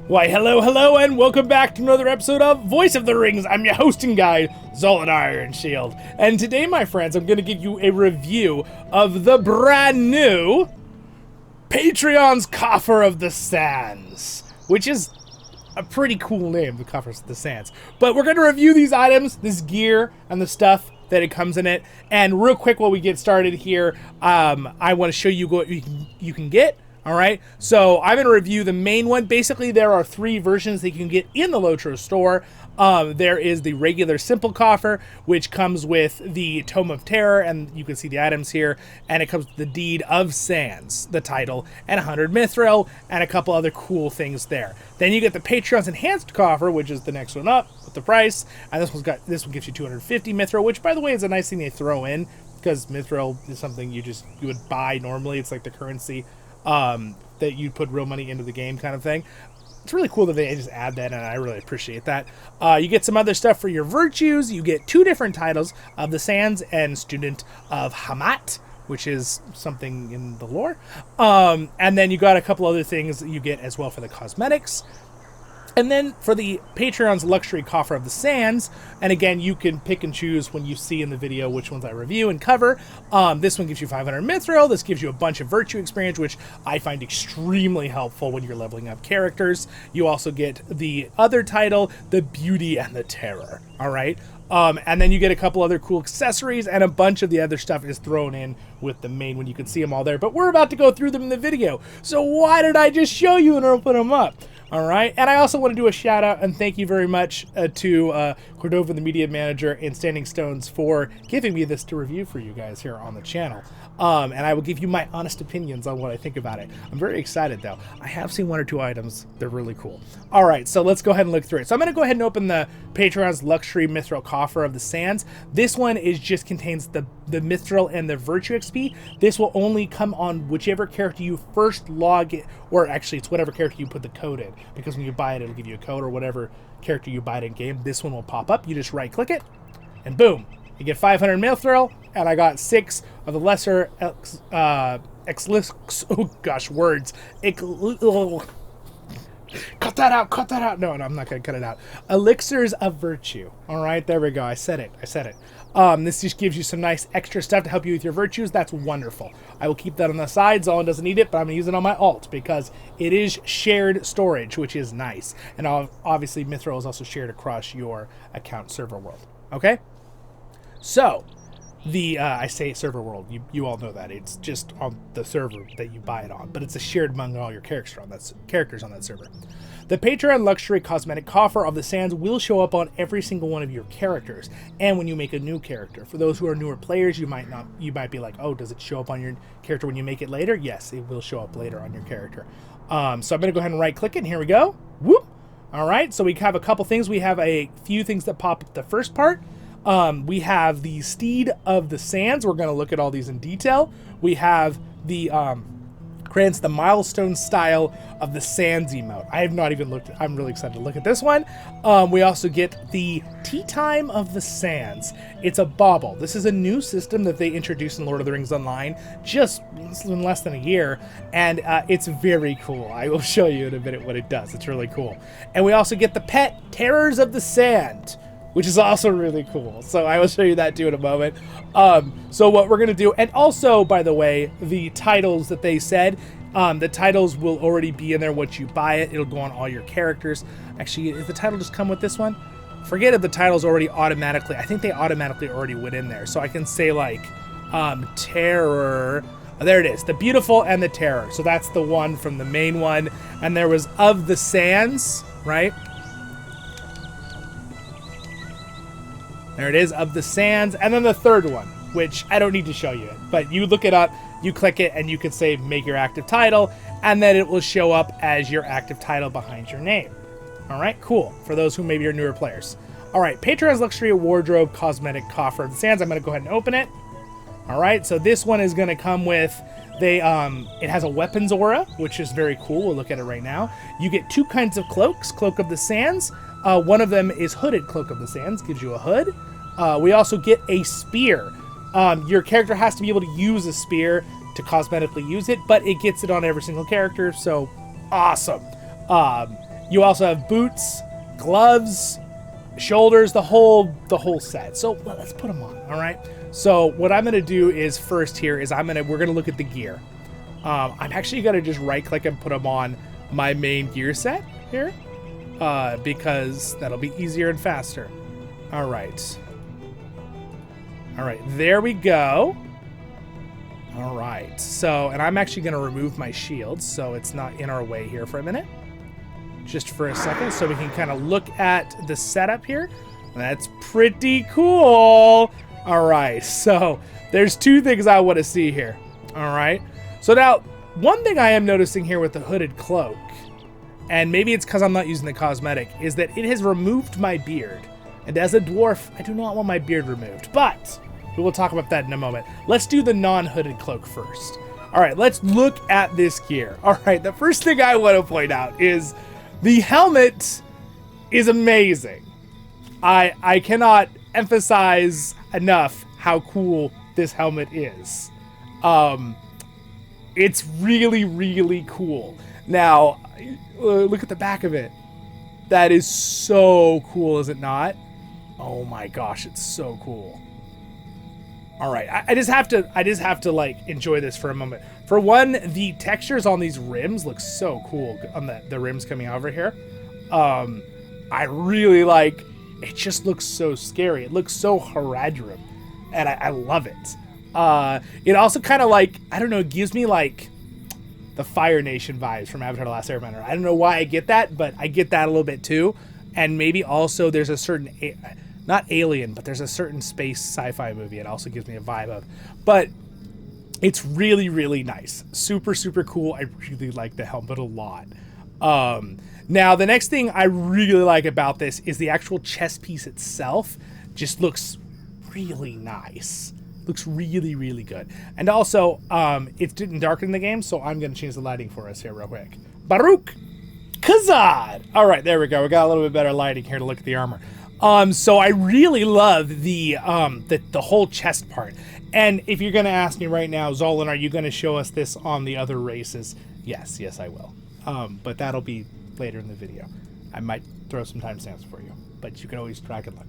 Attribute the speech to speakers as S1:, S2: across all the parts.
S1: Why, hello, and welcome back to another episode of Voice of the Rings. I'm your hosting guide, Zollin Ironshield. And today, my friends, I'm going to give you a review of the brand new Patreon's Coffer of the Sands, which is a pretty cool name, the Coffer of the Sands. But we're going to review these items, this gear, and the stuff that it comes in it. And real quick, while we get started here, I want to show you what you can get. All right, so I'm going to review the main one. Basically, there are three versions that you can get in the LOTRO store. There is the regular simple coffer, which comes with the Tome of Terror, and you can see the items here. And it comes with the Deed of Sands, the title, and 100 Mithril, and a couple other cool things there. Then you get the Patreon's Enhanced Coffer, which is the next one up with the price. And this one gives you 250 Mithril, which, by the way, is a nice thing they throw in, because Mithril is something you would buy normally. It's like the currency that you put real money into the game kind of thing. It's really cool that they just add that, and I really appreciate that. You get some other stuff for your virtues. You get two different titles of the Sands and Student of Emote, which is something in the lore. And then you got a couple other things that you get as well for the cosmetics. And then for the Patreon's Luxury Coffer of the Sands, and again, you can pick and choose when you see in the video which ones I review and cover. This one gives you 500 Mithril. This gives you a bunch of virtue experience, which I find extremely helpful when you're leveling up characters. You also get the other title, the Beauty and the Terror. All right. And then you get a couple other cool accessories, and a bunch of the other stuff is thrown in with the main one. You can see them all there, but we're about to go through them in the video. So why did I just show you and open them up? All right, and I also want to do a shout out and thank you very much to Cordova, the media manager, and Standing Stones for giving me this to review for you guys here on the channel. And I will give you my honest opinions on what I think about it. I'm very excited, though. I have seen one or two items. They're really cool. All right, so let's go ahead and look through it. So I'm going to go ahead and open the Patreon's Luxury Mithril Coffer of the Sands. This one just contains the Mithril and the Virtue XP. This will only come on whichever character you first log in, or actually it's whatever character you put the code in, because when you buy it, it'll give you a code, or whatever character you buy it in game. This one will pop up. You just right click it, and boom, you get 500 Mithril, and I got 6 of the lesser cut that out. No, I'm not going to cut it out. Elixirs of Virtue. All right, there we go. I said it. This just gives you some nice extra stuff to help you with your virtues. That's wonderful. I will keep that on the side. Zollin doesn't need it, but I'm going to use it on my alt because it is shared storage, which is nice. And obviously, Mithril is also shared across your account server world. Okay? So, I say server world. You all know that. It's just on the server that you buy it on, but it's a shared among all your characters on that server. The Patreon Luxury Cosmetic Coffer of the Sands will show up on every single one of your characters, and when you make a new character. For those who are newer players, you might be like, oh, does it show up on your character when you make it later? Yes, it will show up later on your character. So I'm going to go ahead and right click it, and here we go. Whoop! All right, so we have a couple things. We have a few things that pop up the first part. We have the Steed of the Sands. We're going to look at all these in detail. We have the grants the Milestone style of the Sands emote. I have not even looked at. I'm really excited to look at this one. We also get the Tea Time of the Sands. It's a bauble. This is a new system that they introduced in Lord of the Rings Online just in less than a year, and it's very cool. I will show you in a minute what it does. It's really cool. And we also get the pet Terrors of the Sand, which is also really cool. So I will show you that too in a moment. So what we're going to do, and also, by the way, the titles that they said, the titles will already be in there once you buy it. It'll go on all your characters. Actually, if the title just come with this one, forget if the title's already automatically, I think they automatically already went in there. So I can say like, Terror. Oh, there it is, the Beautiful and the Terror. So that's the one from the main one. And there was Of the Sands, right? There it is, Of the Sands. And then the third one, which I don't need to show you, but you look it up, you click it, and you can say make your active title, and then it will show up as your active title behind your name. All right, cool. For those who maybe are newer players. All right, Patron's Luxury Wardrobe Cosmetic Coffer of the Sands. I'm going to go ahead and open it. All right, so this one is going to come with, it has a weapons aura, which is very cool. We'll look at it right now. You get 2 kinds of cloaks, Cloak of the Sands. One of them is Hooded Cloak of the Sands, gives you a hood. We also get a spear. Your character has to be able to use a spear to cosmetically use it, but it gets it on every single character, so awesome. You also have boots, gloves, shoulders, the whole set. So let's put them on, all right? So what I'm gonna do is first here is we're gonna look at the gear. I'm actually gonna just right click and put them on my main gear set here, because that'll be easier and faster. All right, there we go. All right, so, and I'm actually gonna remove my shields so it's not in our way here for a minute. Just for a second, so we can kind of look at the setup here. That's pretty cool. All right, so there's two things I want to see here. All right, so now one thing I am noticing here with the hooded cloak, and maybe it's because I'm not using the cosmetic, is that it has removed my beard. And as a dwarf, I do not want my beard removed, but we will talk about that in a moment. Let's do the non-hooded cloak first. All right, let's look at this gear. All right, the first thing I want to point out is the helmet is amazing. I cannot emphasize enough how cool this helmet is. It's really, really cool. Now, look at the back of it. That is so cool, is it not? Oh my gosh, it's so cool. All right, I just have to like enjoy this for a moment. For one, the textures on these rims look so cool on the rims coming over here. I really like, it just looks so scary. It looks so Haradrim, and I love it. It also kind of like, I don't know, it gives me like the Fire Nation vibes from Avatar: The Last Airbender. I don't know why I get that, but I get that a little bit too. And maybe also there's a certain, not Alien, but there's a certain space sci-fi movie it also gives me a vibe of. But it's really, really nice. Super, super cool. I really like the helmet a lot. Now, the next thing I really like about this is the actual chest piece itself just looks really nice. Looks really, really good. And also, it didn't darken the game, so I'm going to change the lighting for us here real quick. Baruch Kazad! All right, there we go. We got a little bit better lighting here to look at the armor. So I really love the whole chest part. And if you're going to ask me right now, Zollin, are you going to show us this on the other races? Yes, I will. But that'll be later in the video. I might throw some timestamps for you, but you can always track and look.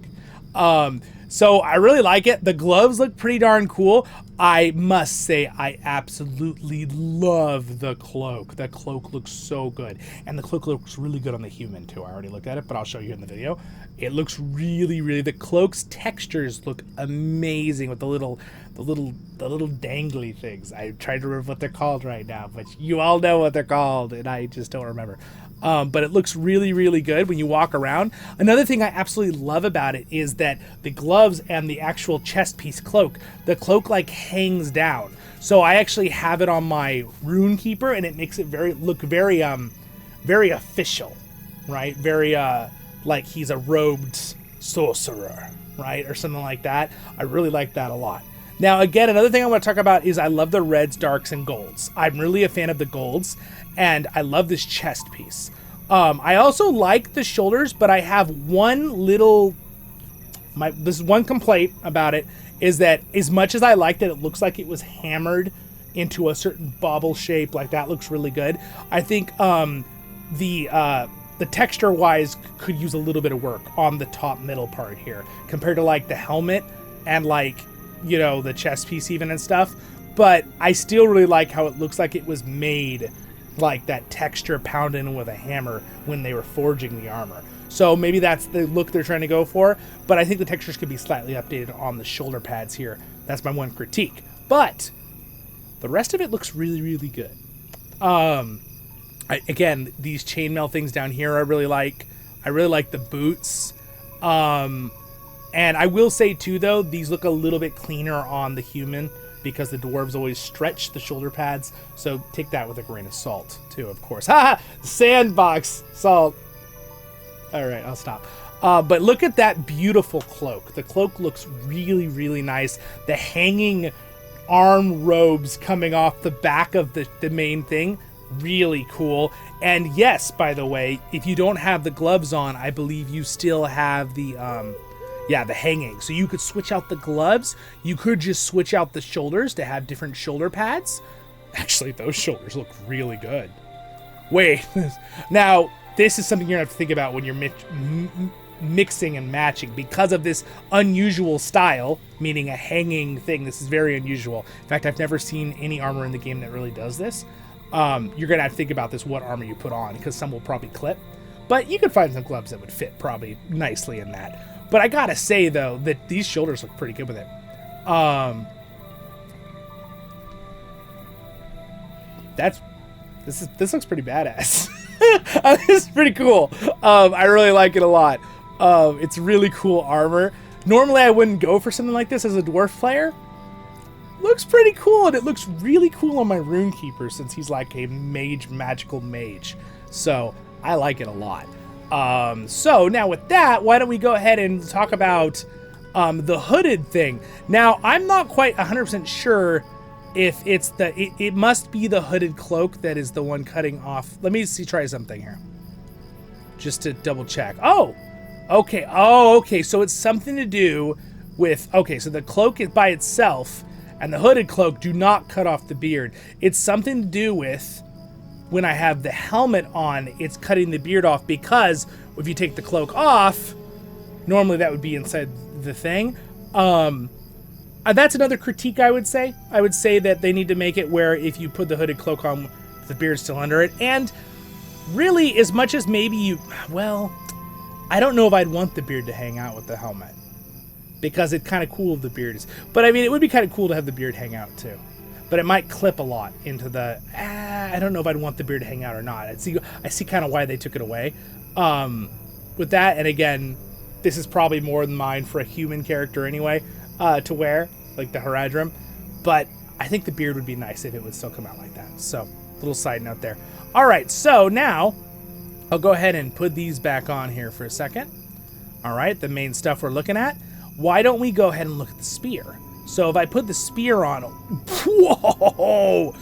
S1: So I really like it. The gloves look pretty darn cool. I must say I absolutely love the cloak. The cloak looks so good. And the cloak looks really good on the human too. I already looked at it, but I'll show you in the video. It looks really, really, the cloak's textures look amazing with the little dangly things. I tried to remember what they're called right now, but you all know what they're called, and I just don't remember. But it looks really, really good when you walk around. Another thing I absolutely love about it is that the gloves and the actual chest piece cloak, the cloak like hangs down. So I actually have it on my rune keeper, and it makes it look very official, right? Very like he's a robed sorcerer, right? Or something like that. I really like that a lot. Now, again, another thing I want to talk about is I love the reds, darks, and golds. I'm really a fan of the golds, and I love this chest piece. I also like the shoulders, but I have one little... this is one complaint about it, is that as much as I like that it looks like it was hammered into a certain bauble shape, like that looks really good, I think the texture-wise could use a little bit of work on the top middle part here, compared to like the helmet and like, you know, the chest piece even and stuff. But I still really like how it looks like it was made like that texture pounded in with a hammer when they were forging the armor. So maybe that's the look they're trying to go for, but I think the textures could be slightly updated on the shoulder pads here. That's my one critique. But the rest of it looks really, really good. Again, these chainmail things down here I really like. I really like the boots. And I will say too, though, these look a little bit cleaner on the human because the dwarves always stretch the shoulder pads. So take that with a grain of salt too, of course. Ha! Sandbox salt. All right, I'll stop. But look at that beautiful cloak. The cloak looks really, really nice. The hanging arm robes coming off the back of the main thing, really cool. And yes, by the way, if you don't have the gloves on, I believe you still have the hanging. So you could switch out the gloves. You could just switch out the shoulders to have different shoulder pads. Actually, those shoulders look really good. Wait, now this is something you're going to have to think about when you're mixing and matching because of this unusual style, meaning a hanging thing. This is very unusual. In fact, I've never seen any armor in the game that really does this. You're going to have to think about this, what armor you put on, because some will probably clip. But you could find some gloves that would fit probably nicely in that. But I gotta say, though, that these shoulders look pretty good with it. This looks pretty badass. This is pretty cool. I really like it a lot. It's really cool armor. Normally, I wouldn't go for something like this as a dwarf player. Looks pretty cool, and it looks really cool on my Runekeeper since he's like a magical mage. So I like it a lot. So now with that, why don't we go ahead and talk about the hooded thing. Now, I'm not quite 100% sure if it's it must be the hooded cloak that is the one cutting off. Let me try something here. Just to double check. Oh, okay. Oh, okay. So it's something to do with, okay, so the cloak is by itself and the hooded cloak do not cut off the beard. It's something to do with when I have the helmet on, it's cutting the beard off, because if you take the cloak off, normally that would be inside the thing. That's another critique I would say. I would say that they need to make it where if you put the hooded cloak on, the beard's still under it. And really, as much as maybe you, well, I don't know if I'd want the beard to hang out with the helmet, because it's kind of cool if the beard is. But I mean, it would be kind of cool to have the beard hang out too. But it might clip a lot into the, I don't know if I'd want the beard to hang out or not. I see kind of why they took it away. With that, and again, this is probably more than mine for a human character anyway, to wear, like the Haradrim. But I think the beard would be nice if it would still come out like that. So, little side note there. All right, so now, I'll go ahead and put these back on here for a second. All right, the main stuff we're looking at. Why don't we go ahead and look at the spear? So if I put the spear on, whoa,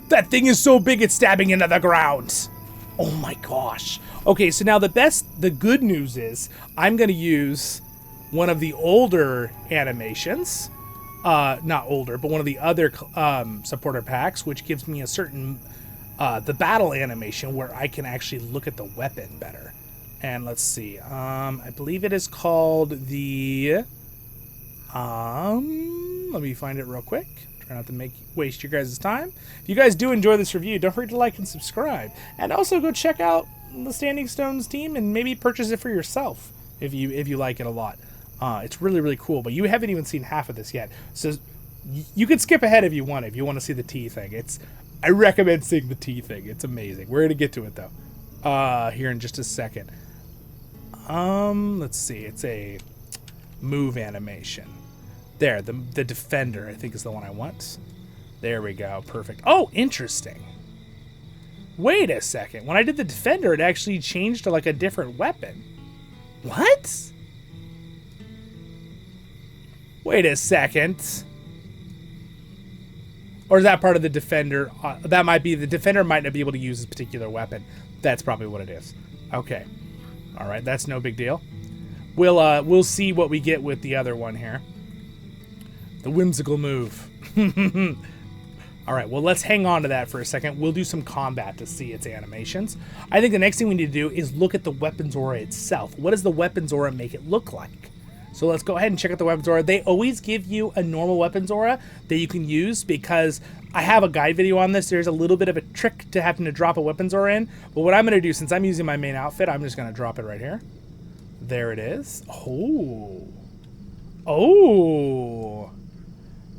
S1: that thing is so big it's stabbing into the ground. Oh my gosh. Okay, so now the good news is I'm going to use one of the older animations, not older, but one of the other supporter packs, which gives me a certain, the battle animation where I can actually look at the weapon better. And let's see, I believe it is called the, let me find it real quick. Try not to waste your guys' time. If you guys do enjoy this review, don't forget to like and subscribe. And also go check out the Standing Stones team and maybe purchase it for yourself if you like it a lot. It's really, really cool, but you haven't even seen half of this yet. So you can skip ahead if you want to see the tea thing. I recommend seeing the tea thing. It's amazing. We're going to get to it, though, here in just a second. Let's see. It's a move animation. There, the Defender, I think, is the one I want. There we go. Perfect. Oh, interesting. Wait a second. When I did the Defender, it actually changed to, like, a different weapon. What? Wait a second. Or is that part of the Defender? That might be, the Defender might not be able to use this particular weapon. That's probably what it is. Okay. All right, that's no big deal. We'll see what we get with the other one here. The whimsical move. All right, well, let's hang on to that for a second. We'll do some combat to see its animations. I think the next thing we need to do is look at the weapons aura itself. What does the weapons aura make it look like? So let's go ahead and check out the weapons aura. They always give you a normal weapons aura that you can use, because I have a guide video on this. There's a little bit of a trick to having to drop a weapons aura in. But what I'm going to do, since I'm using my main outfit, I'm just going to drop it right here. There it is. Oh. Oh.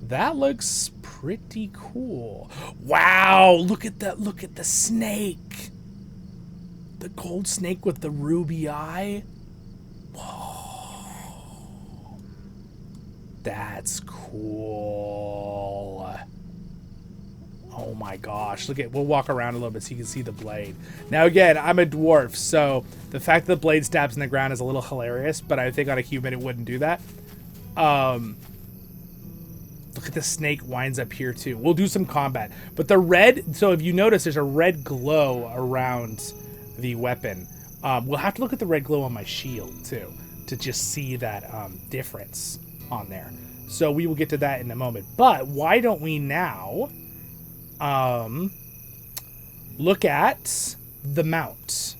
S1: That looks pretty cool. Wow, look at the snake. The gold snake with the ruby eye. Whoa. That's cool. Oh my gosh. We'll walk around a little bit so you can see the blade. Now again, I'm a dwarf, so the fact that the blade stabs in the ground is a little hilarious, but I think on a human it wouldn't do that. Look at the snake winds up here too. We'll do some combat. But the red, so if you notice, there's a red glow around the weapon. We'll have to look at the red glow on my shield too, to just see that difference on there. So we will get to that in a moment. But why don't we now look at the mount.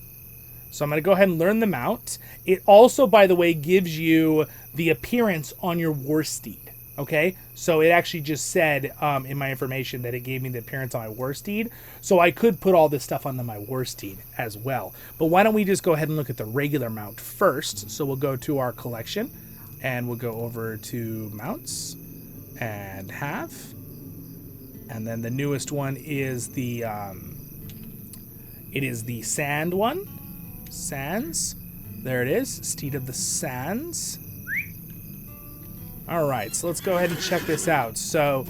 S1: So I'm going to go ahead and learn the mount. It also, by the way, gives you the appearance on your war steed. Okay, so it actually just said in my information that it gave me the appearance on my war steed. So I could put all this stuff onto my war steed as well. But why don't we just go ahead and look at the regular mount first. So we'll go to our collection and we'll go over to mounts and have. And then the newest one is the, it is the sand one. Sands. There it is. Steed of the Sands. Alright, so let's go ahead and check this out. So,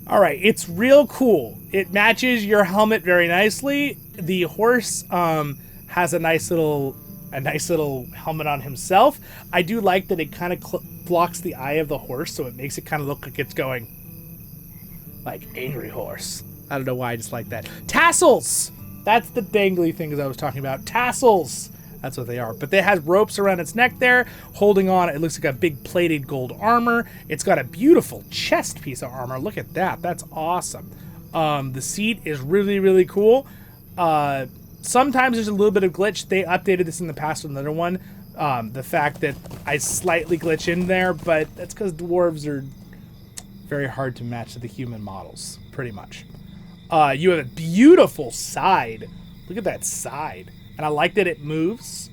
S1: alright, it's real cool. It matches your helmet very nicely. The horse has a nice little helmet on himself. I do like that it kind of blocks the eye of the horse, so it makes it kind of look like it's going like angry horse. I don't know why, I just like that. Tassels! That's the dangly things I was talking about. Tassels! That's what they are. But it has ropes around its neck there, holding on. It looks like a big plated gold armor. It's got a beautiful chest piece of armor. Look at that. That's awesome. The seat is really, really cool. Sometimes there's a little bit of glitch. They updated this in the past with another one. The fact that I slightly glitch in there, but that's because dwarves are very hard to match to the human models, pretty much. You have a beautiful side. Look at that side. And I like that it moves,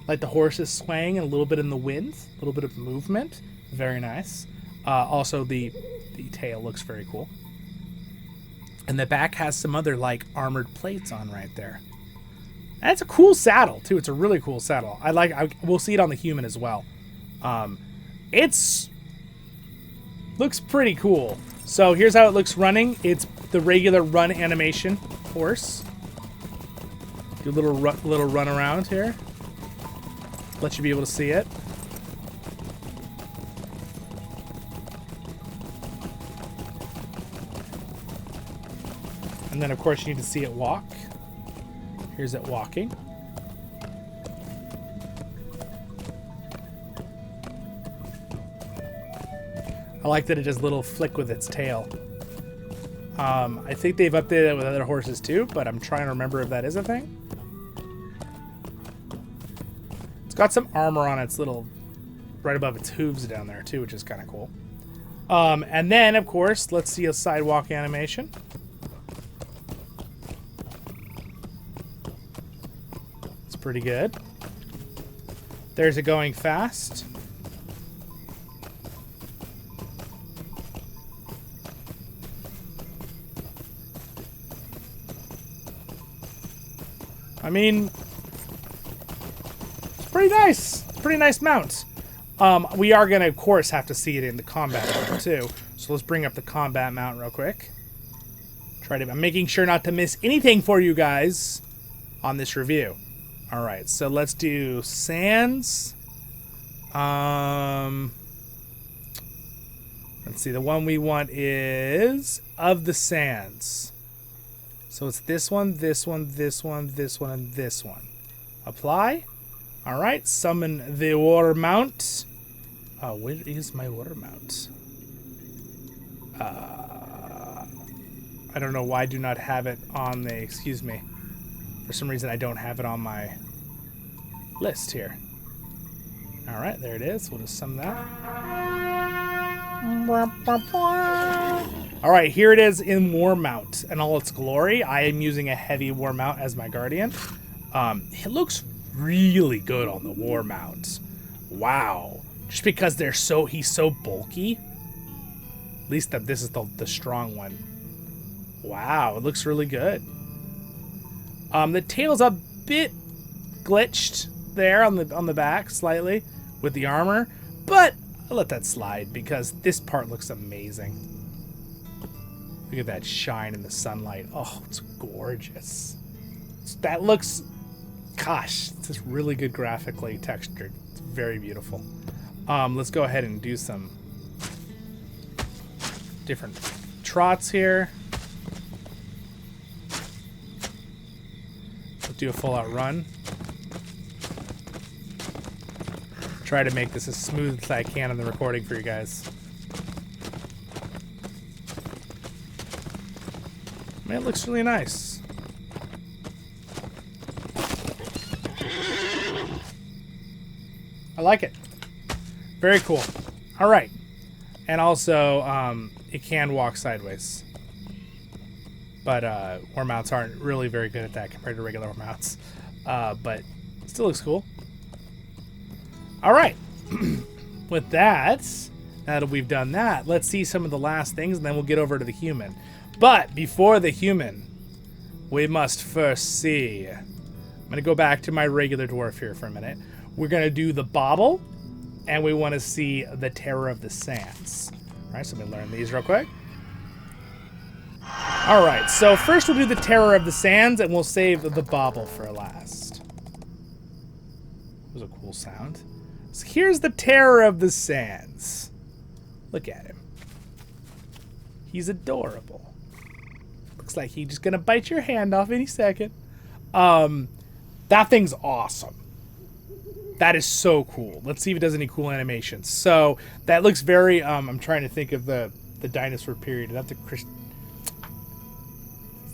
S1: like the horse is swaying and a little bit in the wind, a little bit of movement. Very nice. Also, the tail looks very cool. And the back has some other, like, armored plates on right there. And it's a cool saddle, too. It's a really cool saddle. We'll see it on the human as well. Looks pretty cool. So here's how it looks running. It's the regular run animation horse. Do a little run around here. Let you be able to see it. And then, of course, you need to see it walk. Here's it walking. I like that it does a little flick with its tail. I think they've updated it with other horses too, but I'm trying to remember if that is a thing. It's got some armor on its little, right above its hooves down there too, which is kind of cool. And then, of course, let's see a sidewalk animation. It's pretty good. There's it going fast. I mean, it's pretty nice. It's a pretty nice mount. We are going to, of course, have to see it in the combat mount, too. So let's bring up the combat mount real quick. I'm making sure not to miss anything for you guys on this review. All right, so let's do Sands. Let's see, the one we want is Of the Sands. So it's this one, this one, this one, this one, and this one. Apply. All right, summon the war mount. Where is my war mount? I don't know why I do not have it on the, excuse me. For some reason I don't have it on my list here. All right, there it is. We'll just summon that. All right, here it is in war mount in all its glory. I am using a heavy war mount as my guardian. It looks really good on the war mount. Wow. Just because he's so bulky. At least this is the strong one. Wow, it looks really good. The tail's a bit glitched there on the back slightly with the armor, but I'll let that slide because this part looks amazing. Look at that shine in the sunlight. Oh, it's gorgeous. That looks, gosh, it's just really good graphically textured. It's very beautiful. Let's go ahead and do some different trots here. Let's do a full-out run. Try to make this as smooth as I can in the recording for you guys. Man, it looks really nice. I like it. Very cool. All right. And also, it can walk sideways. But war mounts aren't really very good at that compared to regular war mounts. But it still looks cool. All right. With that, now that we've done that, let's see some of the last things, and then we'll get over to the human. But before the human, we must first see... I'm going to go back to my regular dwarf here for a minute. We're going to do the bauble, and we want to see the Terror of the Sands. All right, so let me learn these real quick. All right, so first we'll do the Terror of the Sands, and we'll save the bauble for last. That was a cool sound. So here's the Terror of the Sands. Look at him. He's adorable. Looks like he's just gonna bite your hand off any second. That thing's awesome. That is so cool. Let's see if it does any cool animations. So that looks very, I'm trying to think of the dinosaur period. Not the it's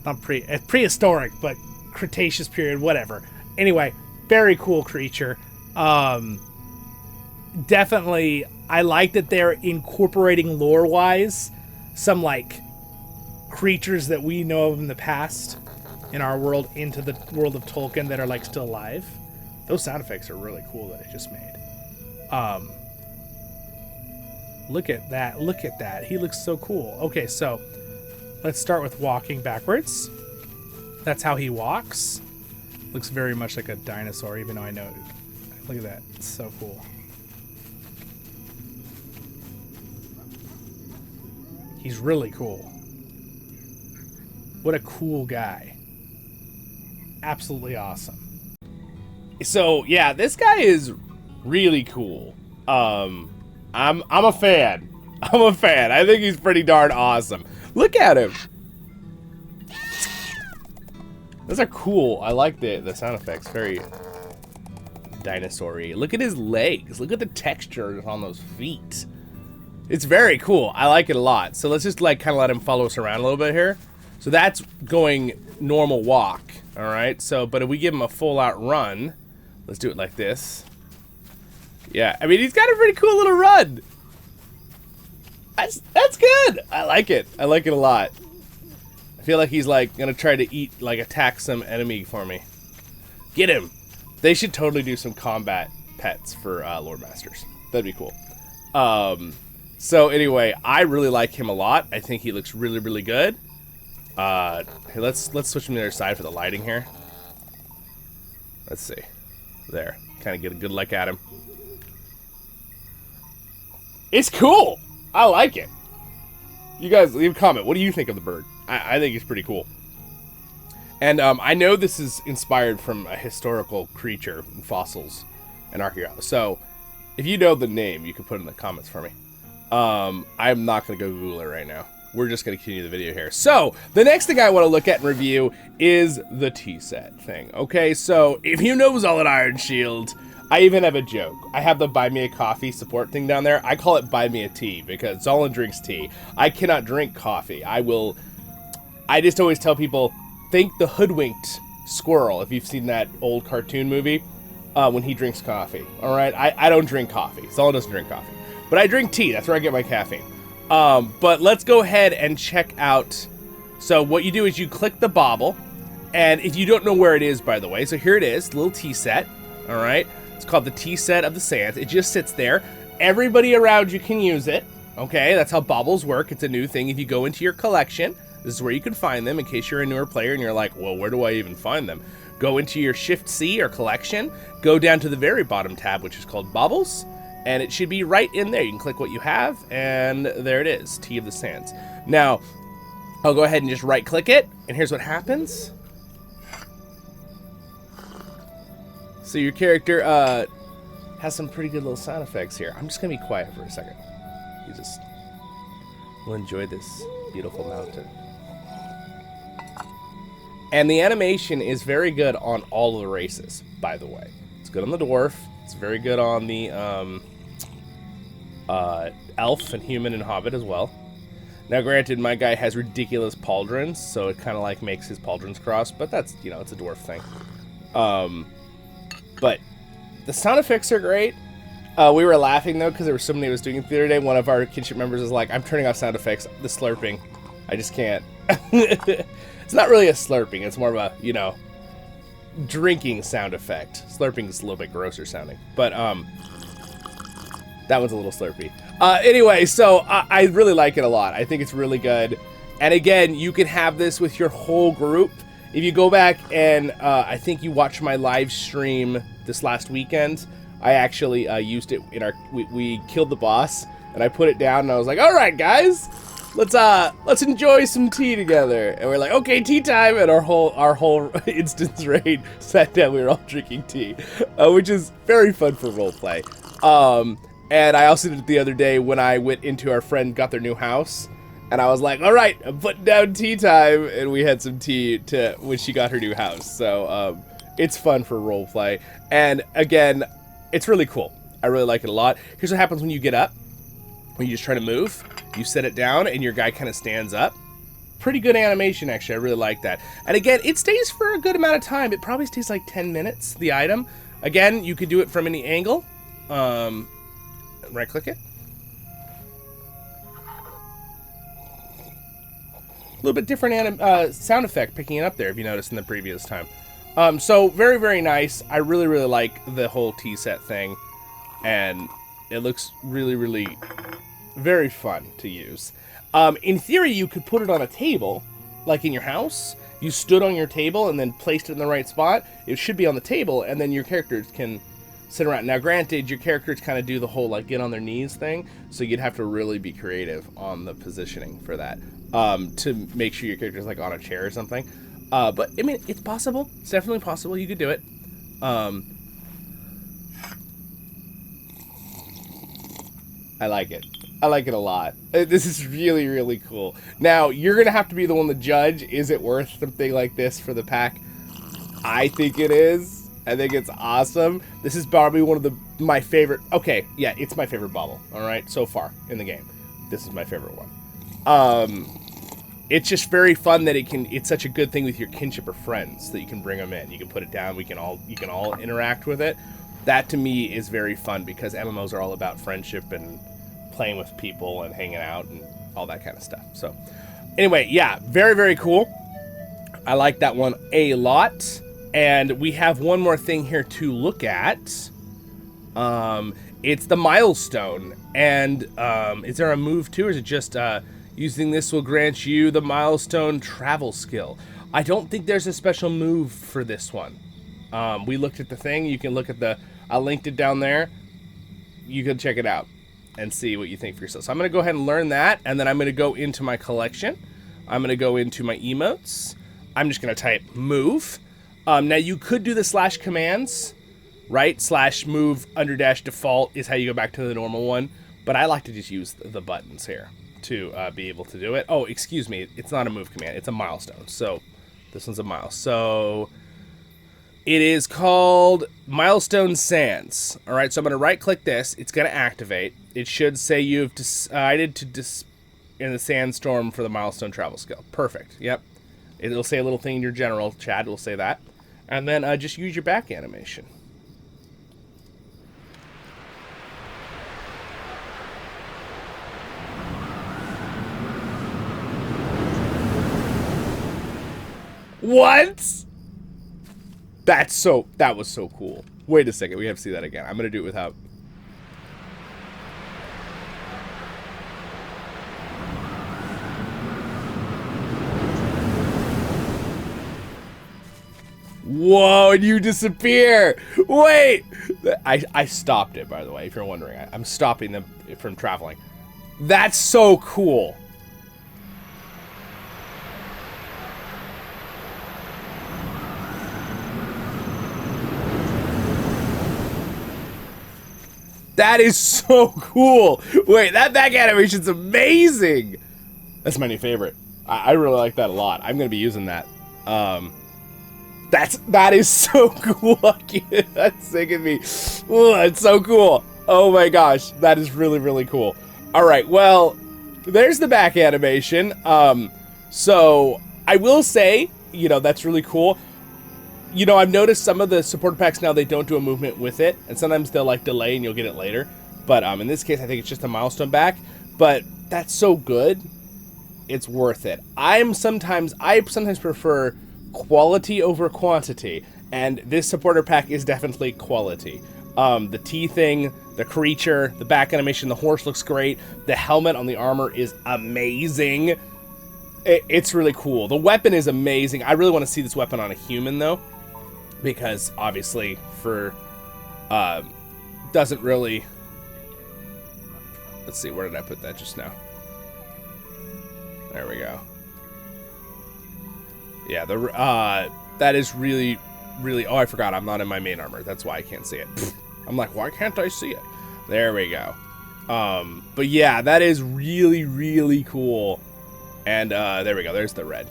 S1: not prehistoric, but Cretaceous period, whatever. Anyway, very cool creature. Definitely, I like that they're incorporating lore-wise some, like, creatures that we know of in the past in our world into the world of Tolkien that are, like, still alive. Those sound effects are really cool that it just made. Look at that. Look at that. He looks so cool. Okay, so let's start with walking backwards. That's how he walks. Looks very much like a dinosaur, even though I know it. Look at that. It's so cool. He's really cool. What a cool guy. Absolutely awesome.
S2: So, yeah, this guy is really cool. I'm a fan. I'm a fan. I think he's pretty darn awesome. Look at him. Those are cool. I like the sound effects. Very dinosaur-y. Look at his legs. Look at the texture on those feet. It's very cool. I like it a lot. So let's just like kind of let him follow us around a little bit here. So that's going normal walk. All right. So, but if we give him a full out run, let's do it like this. Yeah. I mean, he's got a pretty cool little run. That's good. I like it. I like it a lot. I feel like he's like gonna try to attack some enemy for me. Get him. They should totally do some combat pets for Lord Masters. That'd be cool. So anyway, I really like him a lot. I think he looks really, really good. Here, let's switch him to the other side for the lighting here. Let's see. There. Kind of get a good look at him. It's cool. I like it. You guys leave a comment. What do you think of the bird? I think it's pretty cool. And I know this is inspired from a historical creature in fossils and archaeology. So if you know the name, you can put it in the comments for me. I'm not going to go Google it right now. We're just going to continue the video here. So the next thing I want to look at and review is the tea set thing. Okay, so if you know Zollin Ironshield, I even have a joke. I have the buy me a coffee support thing down there. I call it buy me a tea because Zollin drinks tea. I cannot drink coffee. I just always tell people, think the hoodwinked squirrel, if you've seen that old cartoon movie, when he drinks coffee. All right, I don't drink coffee. Zollin doesn't drink coffee. But I drink tea. That's where I get my caffeine. But let's go ahead and check out. So what you do is you click the bauble. And if you don't know where it is, by the way, so here it is, little tea set. All right. It's called the tea set of the sands. It just sits there. Everybody around you can use it. Okay. That's how baubles work. It's a new thing. If you go into your collection, this is where you can find them in case you're a newer player and you're like, well, where do I even find them? Go into your Shift C or collection. Go down to the very bottom tab, which is called baubles. And it should be right in there. You can click what you have, and there it is, Tea of the Sands. Now, I'll go ahead and just right-click it, and here's what happens. So your character has some pretty good little sound effects here. I'm just going to be quiet for a second. You just will enjoy this beautiful mountain. And the animation is very good on all of the races, by the way. It's good on the dwarf. It's very good on the elf and human and hobbit as well. Now, granted, my guy has ridiculous pauldrons, so it kind of like makes his pauldrons cross, but that's, you know, it's a dwarf thing. But the sound effects are great. We were laughing, though, because there were so many of us doing it the other day. One of our kinship members was like, I'm turning off sound effects, the slurping. I just can't. It's not really a slurping. It's more of a, you know, drinking sound effect. Slurping is a little bit grosser sounding. But, that one's a little slurpy. Anyway, so I really like it a lot. I think it's really good. And again, you can have this with your whole group. If you go back and I think you watched my live stream this last weekend, I actually used it in our. We killed the boss, and I put it down, and I was like, "All right, guys, let's enjoy some tea together." And we're like, "Okay, tea time!" And our whole instance raid sat down. We were all drinking tea, which is very fun for roleplay. And I also did it the other day when I went into our friend got their new house. And I was like, all right, I'm putting down tea time. And we had some tea when she got her new house. So it's fun for roleplay. And again, it's really cool. I really like it a lot. Here's what happens when you get up. When you just try to move, you set it down and your guy kind of stands up. Pretty good animation, actually. I really like that. And again, it stays for a good amount of time. It probably stays like 10 minutes, the item. Again, you could do it from any angle. Right-click it. A little bit different sound effect picking it up there, if you noticed in the previous time. So very, very nice. I really, really like the whole tea set thing. And it looks really, really very fun to use. In theory, you could put it on a table, like in your house. You stood on your table and then placed it in the right spot. It should be on the table, and then your characters can sit around. Now, granted, your characters kind of do the whole, like, get on their knees thing, so you'd have to really be creative on the positioning for that. To make sure your character's like on a chair or something. But I mean, it's possible. It's definitely possible. You could do it. I like it. I like it a lot. This is really, really cool. Now, you're going to have to be the one to judge. Is it worth something like this for the pack? I think it is. I think it's awesome. This is probably one of my favorite. Okay, yeah, it's my favorite bauble. All right, so far in the game. This is my favorite one. It's just very fun that it's such a good thing with your kinship or friends that you can bring them in. You can put it down. You can all interact with it. That to me is very fun because MMOs are all about friendship and playing with people and hanging out and all that kind of stuff. So anyway, yeah, very, very cool. I like that one a lot. And we have one more thing here to look at. It's the Milestone. And is there a move too, or is it just using this will grant you the Milestone travel skill? I don't think there's a special move for this one. We looked at the thing. You can look at I linked it down there. You can check it out and see what you think for yourself. So I'm going to go ahead and learn that, and then I'm going to go into my collection. I'm going to go into my emotes. I'm just going to type move. Now you could do the slash commands, right? Slash move under dash default is how you go back to the normal one. But I like to just use the buttons here to be able to do it. Oh, excuse me. It's not a move command. It's a milestone. So this one's a milestone. So it is called Milestone Sands. All right. So I'm going to right click this. It's going to activate. It should say you've decided to in the sandstorm for the milestone travel skill. Perfect. Yep. It'll say a little thing in your general chat. It'll say that. And then just use your back animation. What? That was so cool. Wait a second, we have to see that again. I'm gonna do it without. Whoa, and you disappear. Wait, I stopped it, by the way, if you're wondering. I'm stopping them from traveling. That's so cool. That is so cool. Wait, that back animation's amazing. That's my new favorite. I really like that a lot. I'm gonna be using that. That is so cool. That's making me. Oh, that's so cool. Oh my gosh, that is really, really cool. All right, well, there's the back animation. So I will say, that's really cool. you know, I've noticed some of the supporter packs now, they don't do a movement with it, and sometimes they'll like delay and you'll get it later. But in this case, I think it's just a milestone back. But that's so good, it's worth it. I sometimes prefer quality over quantity, and this supporter pack is definitely quality. The T thing, the creature, the back animation, the horse looks great. The helmet on the armor is amazing. It's really cool. The weapon is amazing. I really want to see this weapon on a human, though, because obviously doesn't really... Let's see, where did I put that just now? There we go. Yeah, that is really, really... Oh, I forgot, I'm not in my main armor. That's why I can't see it. I'm like, why can't I see it? There we go. But yeah, that is really, really cool. And there we go, there's the red.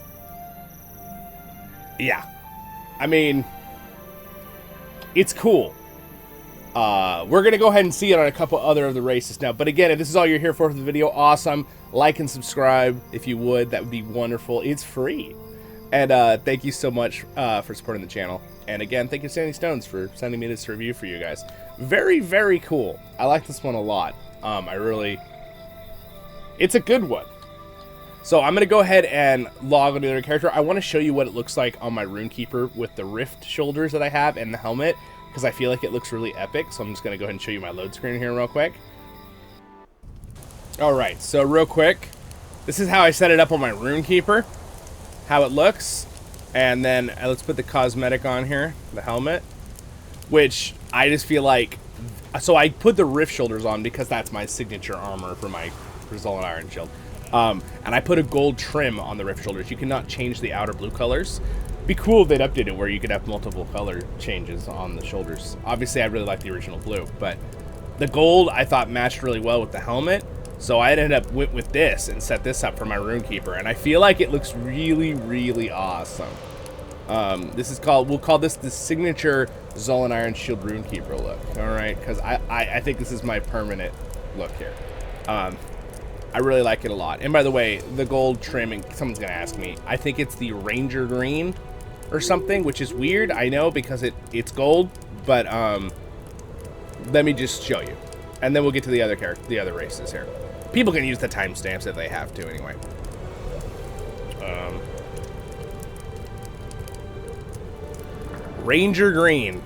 S2: Yeah. I mean, it's cool. We're going to go ahead and see it on a couple other of the races now. But again, if this is all you're here for the video, awesome. Like and subscribe if you would. That would be wonderful. It's free. And thank you so much for supporting the channel. And again, thank you Sandy Stones for sending me this review for you guys. Very, very cool. I like this one a lot. It's a good one. So I'm going to go ahead and log on to the other character. I want to show you what it looks like on my Runekeeper with the rift shoulders that I have and the helmet, because I feel like it looks really epic. So I'm just going to go ahead and show you my load screen here real quick. Alright, so real quick, this is how I set it up on my Runekeeper, how it looks. And then let's put the cosmetic on here, the helmet, which I just feel like... So I put the rift shoulders on because that's my signature armor for Zollin Ironshield. And I put a gold trim on the rift shoulders. You cannot change the outer blue colors. Be cool if they'd update it where you could have multiple color changes on the shoulders. Obviously, I really like the original blue, but the gold I thought matched really well with the helmet. So I ended up with this and set this up for my Runekeeper, and I feel like it looks really, really awesome. This is called, we'll call this the signature Zollin Ironshield Runekeeper look. All right, because I think this is my permanent look here. I really like it a lot. And by the way, the gold trimming, someone's gonna ask me, I think it's the Ranger Green or something, which is weird, I know, because it's gold, but let me just show you. And then we'll get to the other races here. People can use the timestamps if they have to anyway. Ranger Green.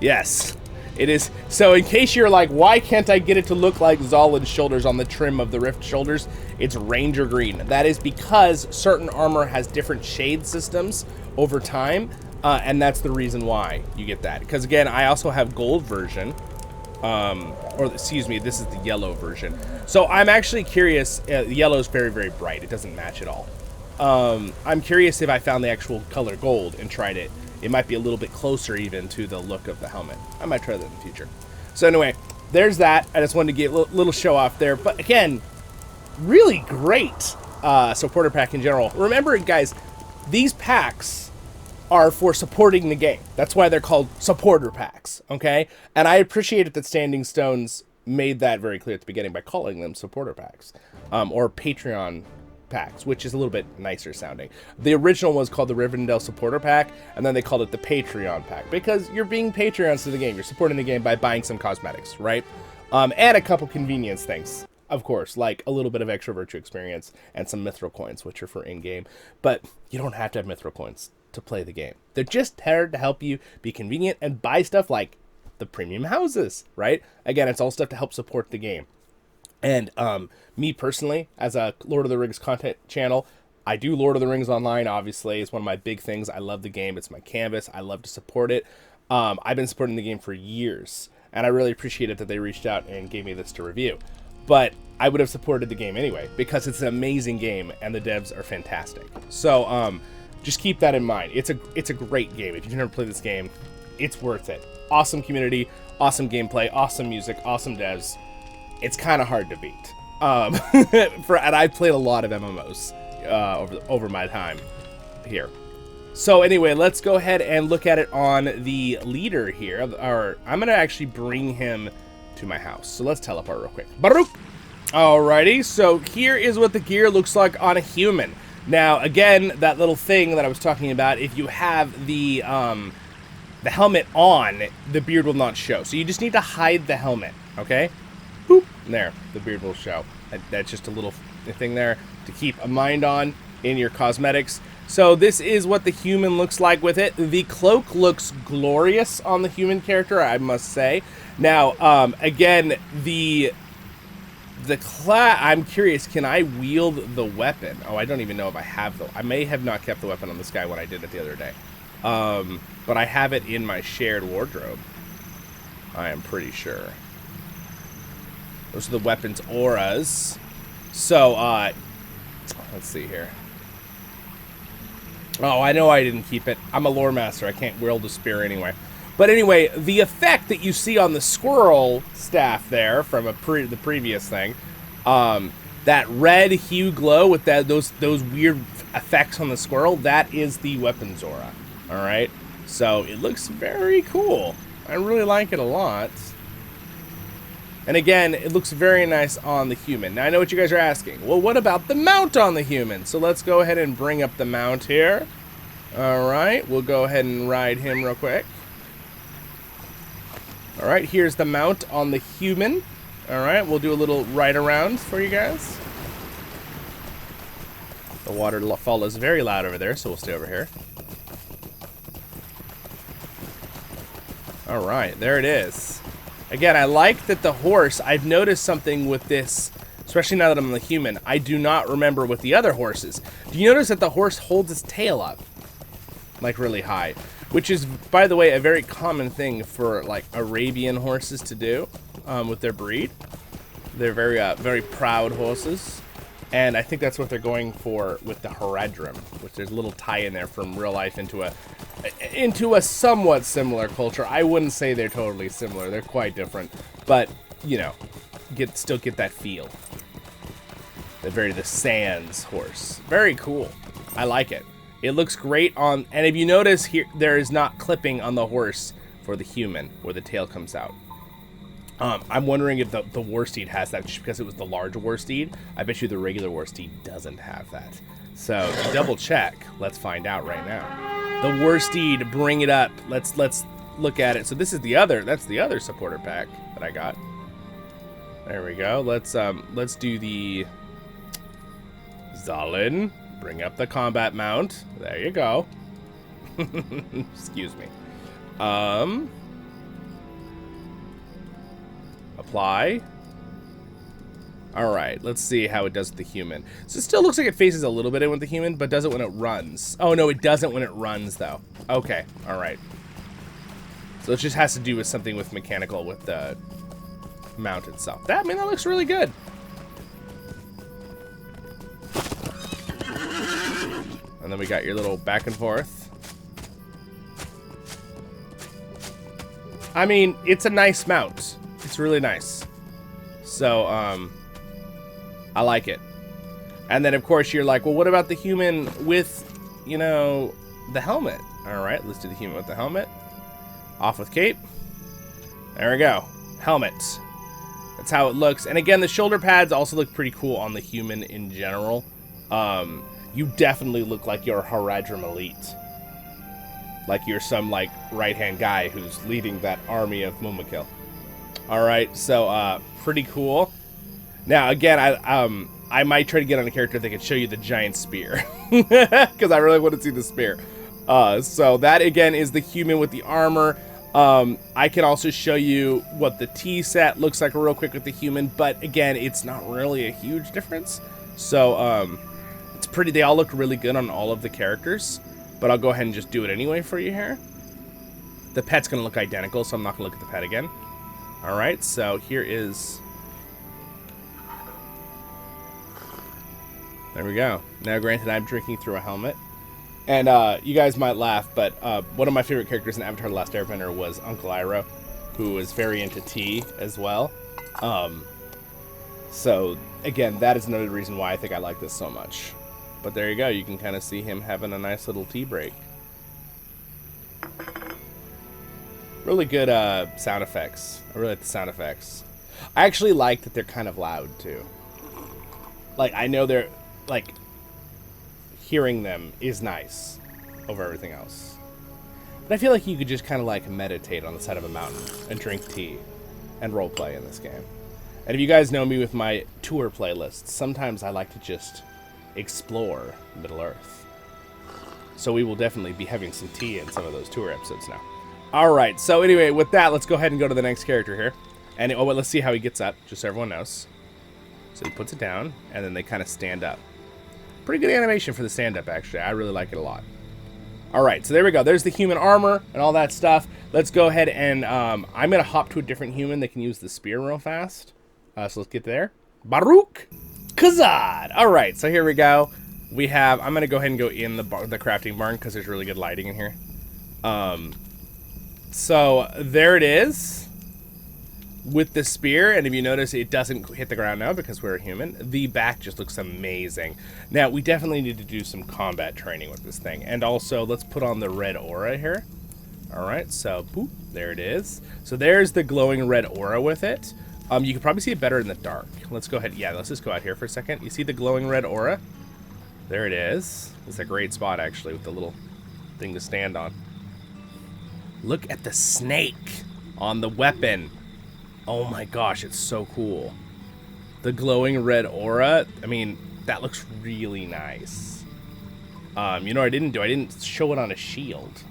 S2: Yes. It is. So in case you're like, why can't I get it to look like Zollin's shoulders on the trim of the rift shoulders? It's Ranger Green. That is because certain armor has different shade systems over time, and that's the reason why you get that. Because again, I also have gold version, or excuse me, this is the yellow version. So I'm actually curious. The yellow is very, very bright. It doesn't match at all. I'm curious if I found the actual color gold and tried it. It might be a little bit closer even to the look of the helmet. I might try that in the future. So anyway, there's that. I just wanted to get a little show off there. But again, really great supporter pack in general. Remember, guys, these packs are for supporting the game. That's why they're called supporter packs, okay? And I appreciated that Standing Stones made that very clear at the beginning by calling them supporter packs, or Patreon packs, which is a little bit nicer sounding. The original was called the Rivendell Supporter Pack, and then they called it the Patreon Pack, because you're being Patreons to the game. You're supporting the game by buying some cosmetics, right? And a couple convenience things, of course, like a little bit of extra virtue experience and some Mithril coins, which are for in-game. But you don't have to have Mithril coins to play the game. They're just there to help you be convenient and buy stuff like the premium houses, right? Again, it's all stuff to help support the game. And me personally, as a Lord of the Rings content channel, I do Lord of the Rings Online, obviously. It's one of my big things. I love the game. It's my canvas. I love to support it. I've been supporting the game for years, and I really appreciated that they reached out and gave me this to review. But I would have supported the game anyway, because it's an amazing game, and the devs are fantastic. So just keep that in mind. It's a great game. If you've never played this game, it's worth it. Awesome community, awesome gameplay, awesome music, awesome devs. It's kind of hard to beat. And I've played a lot of MMOs over my time here. So anyway, let's go ahead and look at it on the leader here. I'm going to actually bring him to my house. So let's teleport real quick. Baruch! Alrighty, so here is what the gear looks like on a human. Now, again, that little thing that I was talking about, if you have the helmet on, the beard will not show. So you just need to hide the helmet, okay? Boop. There, the beard will show. That's just a little thing there to keep a mind on in your cosmetics. So this is what the human looks like with it. The cloak looks glorious on the human character, I must say. Now, again, I'm curious, can I wield the weapon? Oh, I don't even know if I have I may have not kept the weapon on this guy when I did it the other day. But I have it in my shared wardrobe. I am pretty sure. Those are the weapons auras. So, let's see here. Oh, I know I didn't keep it. I'm a lore master. I can't wield a spear anyway. But anyway, the effect that you see on the squirrel staff there from the previous thing, that red hue glow with those weird effects on the squirrel, that is the weapons aura. All right, so it looks very cool. I really like it a lot. And again, it looks very nice on the human. Now I know what you guys are asking. Well, what about the mount on the human? So let's go ahead and bring up the mount here. All right, we'll go ahead and ride him real quick. All right, here's the mount on the human. All right, we'll do a little ride around for you guys. The waterfall is very loud over there, so we'll stay over here. All right, there it is. Again, I like that the horse, I've noticed something with this, especially now that I'm on the human. I do not remember with the other horses. Do you notice that the horse holds its tail up? Like really high. Which is, by the way, a very common thing for like Arabian horses to do with their breed. They're very proud horses. And I think that's what they're going for with the Haradrim, which there's a little tie in there from real life into a somewhat similar culture. I wouldn't say they're totally similar. They're quite different. But, you know, still get that feel. The Sands horse. Very cool. I like it. It looks great on, and if you notice here, there is not clipping on the horse for the human where the tail comes out. I'm wondering if the War Steed has that just because it was the large War Steed. I bet you the regular War Steed doesn't have that. So to double check, let's find out right now. The War Steed, bring it up. Let's look at it. So this is that's the other supporter pack that I got. There we go. Let's do the Zollin. Bring up the combat mount. There you go. Excuse me. Apply. Alright, let's see how it does with the human. So it still looks like it phases a little bit in with the human, but does it when it runs. Oh, no, it doesn't when it runs, though. Okay, alright. So it just has to do with something with mechanical with the mount itself. That looks really good. And then we got your little back and forth. I mean, it's a nice mount. It's really nice. So, I like it. And then, of course, you're like, well, what about the human with, you know, the helmet? All right, let's do the human with the helmet. Off with cape. There we go. Helmet. That's how it looks. And again, the shoulder pads also look pretty cool on the human in general. You definitely look like you're a Haradrim elite. Like you're some, like, right-hand guy who's leading that army of Mumakil. Alright, so, pretty cool. Now, again, I might try to get on a character that can show you the giant spear. Because I really want to see the spear. So that, again, is the human with the armor. I can also show you what the T-set looks like real quick with the human. But, again, it's not really a huge difference. So, it's pretty, they all look really good on all of the characters. But I'll go ahead and just do it anyway for you here. The pet's going to look identical, so I'm not going to look at the pet again. Alright, so here is... There we go. Now, granted, I'm drinking through a helmet. And you guys might laugh, but one of my favorite characters in Avatar: The Last Airbender was Uncle Iroh, who was very into tea as well. So, again, that is another reason why I think I like this so much. But there you go. You can kind of see him having a nice little tea break. Really good sound effects. I really like the sound effects. I actually like that they're kind of loud, too. Like, I know they're, like, hearing them is nice over everything else. But I feel like you could just kind of like meditate on the side of a mountain and drink tea and roleplay in this game. And if you guys know me with my tour playlists, sometimes I like to just explore Middle-earth. So we will definitely be having some tea in some of those tour episodes now. Alright, so anyway, with that, let's go ahead and go to the next character here. And let's see how he gets up, just so everyone knows. So he puts it down, and then they kind of stand up. Pretty good animation for the stand-up, actually. I really like it a lot. Alright, so there we go. There's the human armor and all that stuff. Let's go ahead and I'm going to hop to a different human that can use the spear real fast. So let's get there. Baruch Kazad. Alright, so here we go. We have, I'm going to go ahead and go in the crafting barn because there's really good lighting in here. So there it is with the spear. And if you notice, it doesn't hit the ground now because we're a human. The back just looks amazing. Now, we definitely need to do some combat training with this thing. And also, let's put on the red aura here. Alright, so boop, there it is. So there's the glowing red aura with it. You can probably see it better in the dark. Let's go ahead. Yeah, let's just go out here for a second. You see the glowing red aura? There it is. It's a great spot, actually, with the little thing to stand on. Look at the snake on the weapon. Oh my gosh, it's so cool. The glowing red aura, I mean, that looks really nice. You know what I didn't do? I didn't show it on a shield.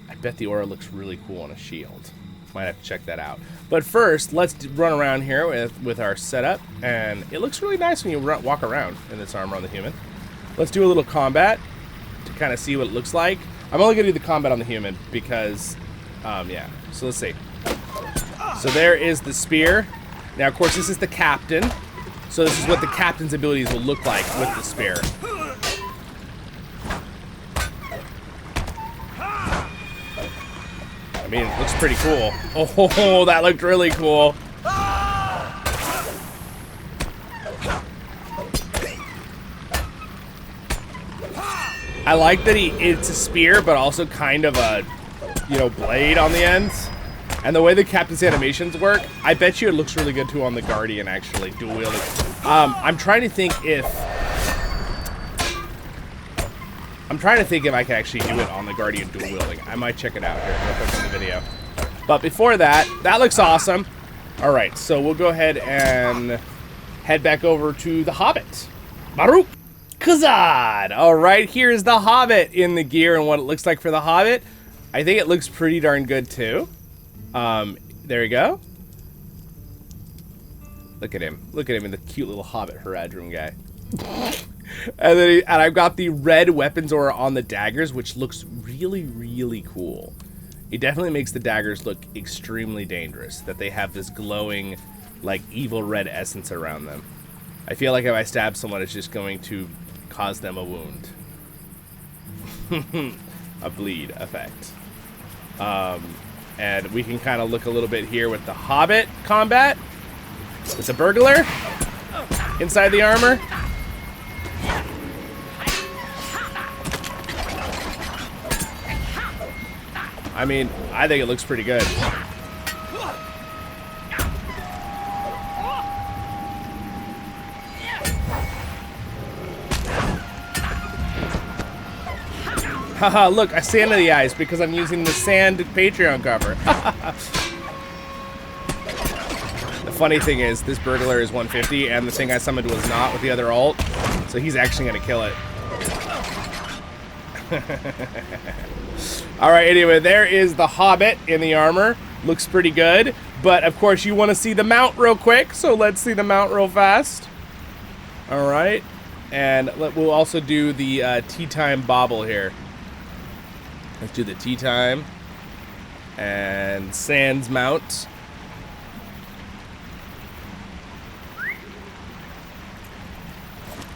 S2: I bet the aura looks really cool on a shield. Might have to check that out. But first, let's run around here with our setup. And it looks really nice when you walk around in this armor on the human. Let's do a little combat to kind of see what it looks like. I'm only going to do the combat on the human because, yeah. So let's see. So there is the spear. Now, of course, this is the captain. So this is what the captain's abilities will look like with the spear. I mean, it looks pretty cool. Oh, that looked really cool. I like that it's a spear, but also kind of a, you know, blade on the ends. And the way the captain's animations work, I bet you it looks really good too on the Guardian, actually, dual wielding. I'm trying to think if I can actually do it on the Guardian dual wielding. I might check it out here real quick in the video. But before that, that looks awesome. All right, so we'll go ahead and head back over to the Hobbit. Baruch Kazad. All right, here's the Hobbit in the gear and what it looks like for the Hobbit. I think it looks pretty darn good too. There we go. Look at him. Look at him in the cute little Hobbit Haradrim guy. And I've got the red weapons aura on the daggers, which looks really, really cool. It definitely makes the daggers look extremely dangerous, that they have this glowing, like, evil red essence around them. I feel like if I stab someone, it's just going to cause them a wound. A bleed effect. And we can kind of look a little bit here with the Hobbit combat. It's a burglar inside the armor. I mean, I think it looks pretty good. Haha, look, I sand in the eyes because I'm using the sand Patreon cover. The funny thing is, this burglar is 150, and the thing I summoned was not with the other ult, so he's actually going to kill it. Alright, anyway, there is the Hobbit in the armor. Looks pretty good, but of course you want to see the mount real quick, so let's see the mount real fast. Alright, and we'll also do the tea time bauble here. Let's do the tea time and Sands mount.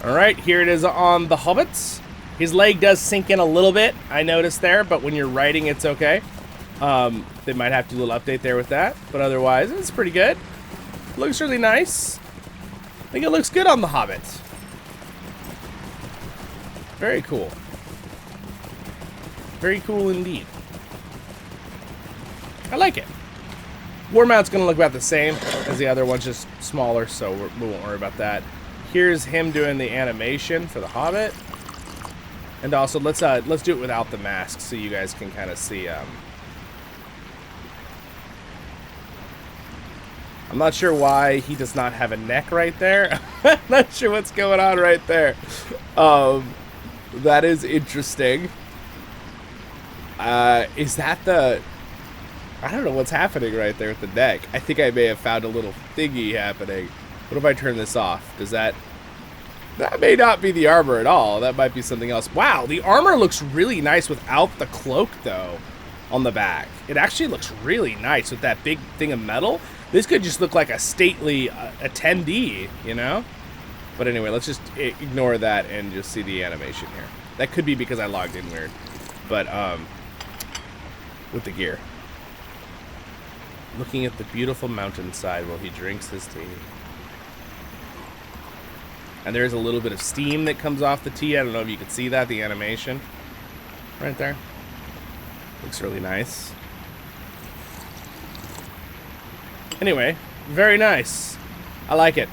S2: Alright, here it is on the Hobbits. His leg does sink in a little bit, I noticed there, but when you're riding, it's okay. They might have to do a little update there with that, but otherwise, it's pretty good. Looks really nice. I think it looks good on the Hobbit. Very cool. Very cool indeed. I like it. War mount's gonna look about the same as the other one, just smaller, so we won't worry about that. Here's him doing the animation for the Hobbit. And also, let's do it without the mask so you guys can kind of see. I'm not sure why he does not have a neck right there. I'm not sure what's going on right there. That is interesting. Is that the... I don't know what's happening right there with the neck. I think I may have found a little thingy happening. What if I turn this off? Does that... That may not be the armor at all. That might be something else. Wow, the armor looks really nice without the cloak, though, on the back. It actually looks really nice with that big thing of metal. This could just look like a stately attendee, you know? But anyway, let's just ignore that and just see the animation here. That could be because I logged in weird. But, with the gear. Looking at the beautiful mountainside while he drinks his tea. And there's a little bit of steam that comes off the tea. I don't know if you can see that, the animation. Right there. Looks really nice. Anyway, very nice. I like it.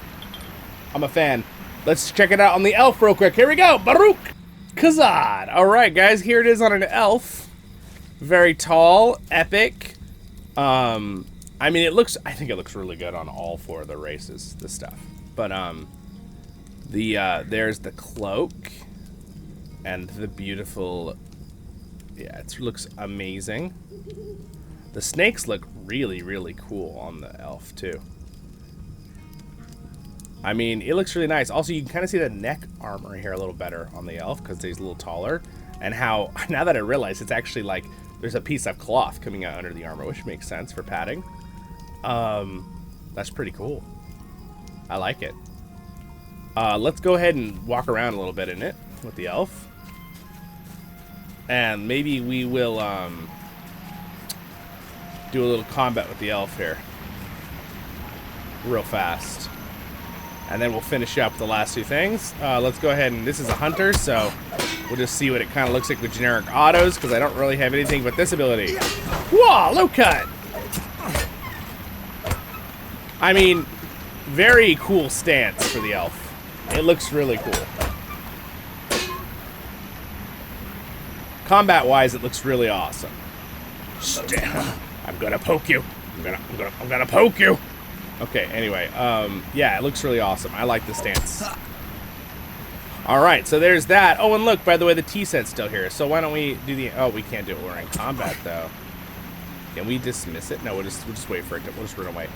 S2: I'm a fan. Let's check it out on the elf real quick. Here we go. Baruch Kazad. Alright, guys. Here it is on an elf. Very tall. Epic. I mean, I think it looks really good on all four of the races, this stuff. But, there's the cloak and the beautiful, yeah, it looks amazing. The snakes look really, really cool on the elf too. I mean, it looks really nice. Also, you can kind of see the neck armor here a little better on the elf because he's a little taller. And how, now that I realize, it's actually like there's a piece of cloth coming out under the armor, which makes sense for padding. That's pretty cool. I like it. Let's go ahead and walk around a little bit in it with the elf. And maybe we will do a little combat with the elf here. Real fast. And then we'll finish up the last two things. Let's go ahead and... This is a hunter, so we'll just see what it kind of looks like with generic autos, because I don't really have anything but this ability. Whoa, low cut! I mean, very cool stance for the elf. It looks really cool. Combat-wise, it looks really awesome. I'm gonna poke you. I'm gonna poke you. Okay. Anyway, yeah, it looks really awesome. I like the stance. All right, so there's that. Oh, and look, by the way, the tea set's still here. So why don't we do the? Oh, we can't do it. We're in combat though. Can we dismiss it? No, we'll just wait for it. We'll just run away.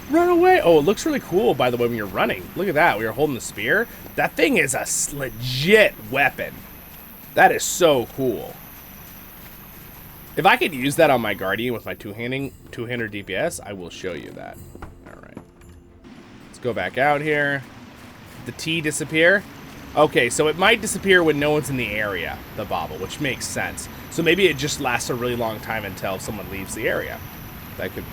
S2: Run away! Oh, it looks really cool, by the way, when you're running. Look at that. We were holding the spear. That thing is a legit weapon. That is so cool. If I could use that on my Guardian with my two-hander DPS, I will show you that. Alright. Let's go back out here. Did the tea disappear? Okay, so it might disappear when no one's in the area, the bauble, which makes sense. So maybe it just lasts a really long time until someone leaves the area. That could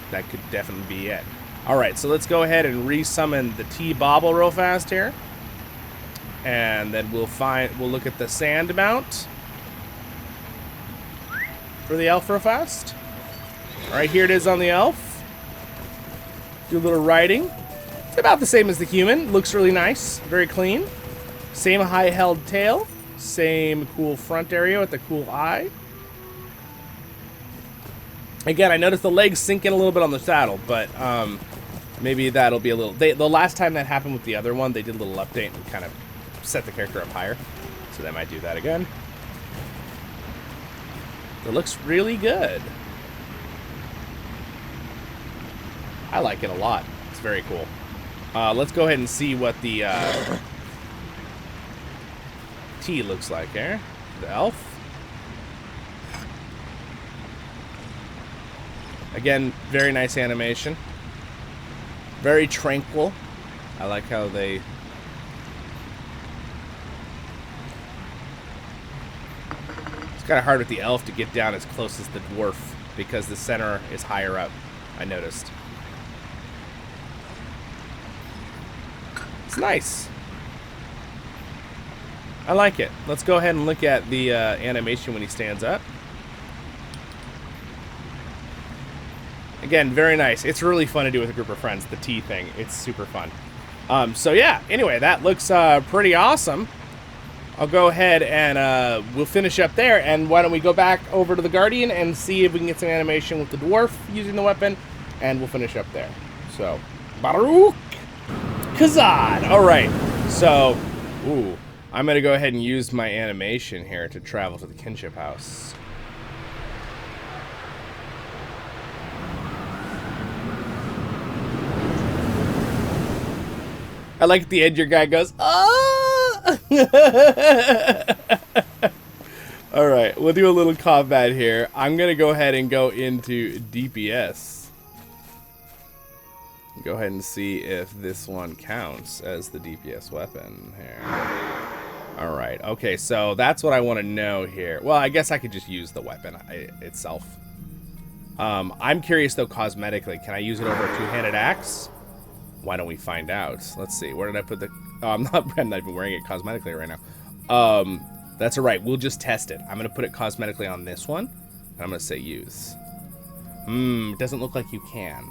S2: definitely be it. Alright, so let's go ahead and re-summon the tea bauble real fast here. And then we'll look at the sand mount for the elf real fast. Alright, here it is on the elf. Do a little riding. It's about the same as the human. Looks really nice. Very clean. Same high-held tail. Same cool front area with the cool eye. Again, I noticed the legs sink in a little bit on the saddle, but maybe that'll be a little... The last time that happened with the other one, they did a little update and kind of set the character up higher. So they might do that again. It looks really good. I like it a lot. It's very cool. Let's go ahead and see what the tea looks like here. The elf. Again, very nice animation. Very tranquil. I like how they... It's kind of hard with the elf to get down as close as the dwarf because the center is higher up, I noticed. It's nice. I like it. Let's go ahead and look at the animation when he stands up. Again, very nice. It's really fun to do with a group of friends, the tea thing. It's super fun. So yeah, anyway, that looks pretty awesome. I'll go ahead and we'll finish up there. And why don't we go back over to the Guardian and see if we can get some animation with the Dwarf using the weapon, and we'll finish up there. So, Baruch Kazad. All right. So, ooh, I'm going to go ahead and use my animation here to travel to the kinship house. I like at the end your guy goes, ah! All right, we'll do a little combat here. I'm going to go ahead and go into DPS. Go ahead and see if this one counts as the DPS weapon here. All right, okay, so that's what I want to know here. Well, I guess I could just use the weapon itself. I'm curious, though, cosmetically. Can I use it over a two-handed axe? Why don't we find out? Let's see. Where did I put the... Oh, I'm not even wearing it cosmetically right now. That's all right. We'll just test it. I'm going to put it cosmetically on this one. And I'm going to say use. It doesn't look like you can.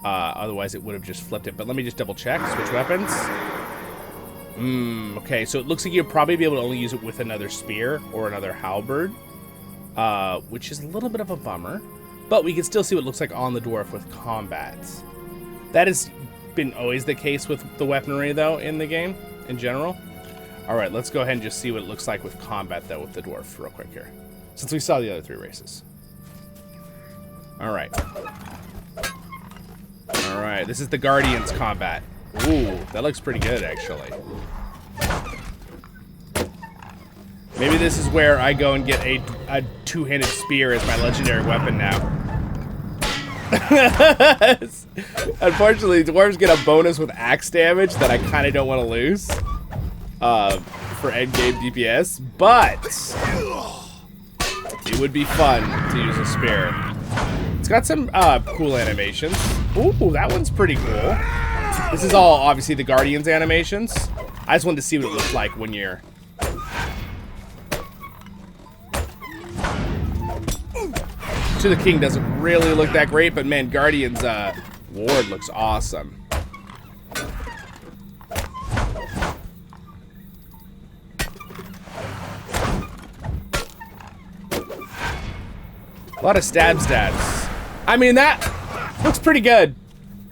S2: Otherwise, it would have just flipped it. But let me just double check. Switch weapons. Okay. So it looks like you'll probably be able to only use it with another spear or another halberd. Which is a little bit of a bummer. But we can still see what it looks like on the dwarf with combat. That has been always the case with the weaponry, though, in the game, in general. All right, let's go ahead and just see what it looks like with combat, though, with the dwarf real quick here, since we saw the other 3 races. All right. All right, this is the Guardian's combat. Ooh, that looks pretty good, actually. Maybe this is where I go and get a two-handed spear as my legendary weapon now. Unfortunately, dwarves get a bonus with axe damage that I kind of don't want to lose for endgame DPS, but it would be fun to use a spear. It's got some cool animations. Ooh, that one's pretty cool. This is all obviously the Guardian's animations. I just wanted to see what it looks like when you're... To the King doesn't really look that great, but man, Guardian's ward looks awesome. A lot of stabs. I mean, that looks pretty good.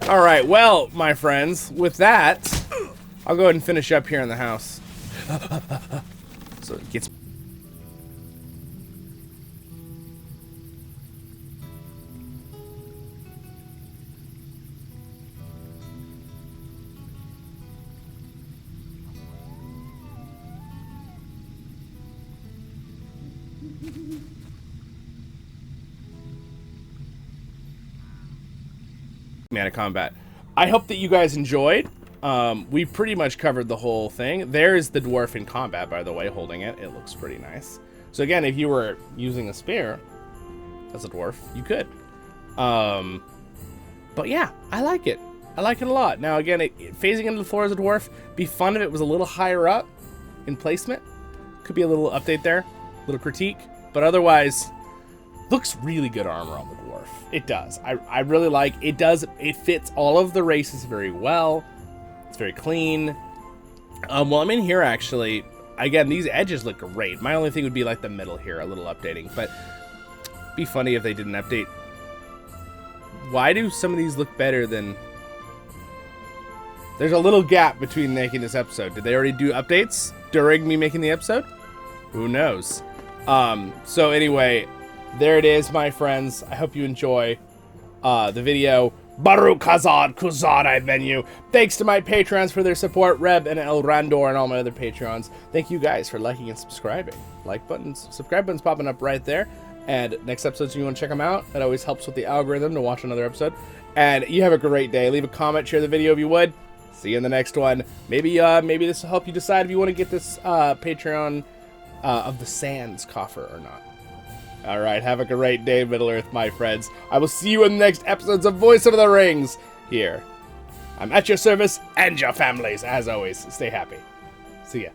S2: All right, well, my friends, with that, I'll go ahead and finish up here in the house. So it gets... Mana combat. I hope that you guys enjoyed. We pretty much covered the whole thing. There's the dwarf in combat, by the way, holding it. It looks pretty nice. So again, if you were using a spear as a dwarf, you could. But yeah, I like it. I like it a lot. Now again, phasing into the floor as a dwarf, be fun if it was a little higher up in placement. Could be a little update there, a little critique. But otherwise, looks really good armor on the dwarf. It does. I really like it. It fits all of the races very well. It's very clean. Well, I'm in here actually. Again, these edges look great. My only thing would be like the middle here, a little updating. But it'd be funny if they didn't update. Why do some of these look better than... There's a little gap between making this episode. Did they already do updates during me making the episode? Who knows? So anyway, there it is, my friends. I hope you enjoy the video. Baruch Hazad Kuzad menu. Thanks to my patrons for their support, Reb and Elraandor and all my other patrons. Thank you guys for liking and subscribing. Like buttons, subscribe buttons popping up right there. And next episodes, you want to check them out. That always helps with the algorithm to watch another episode. And you have a great day. Leave a comment, share the video if you would. See you in the next one. Maybe this will help you decide if you want to get this Patreon of the Sands Coffer or not. All right, have a great day, Middle-earth, my friends. I will see you in the next episodes of Voice of the Rings here. I'm at your service and your families, as always. Stay happy. See ya.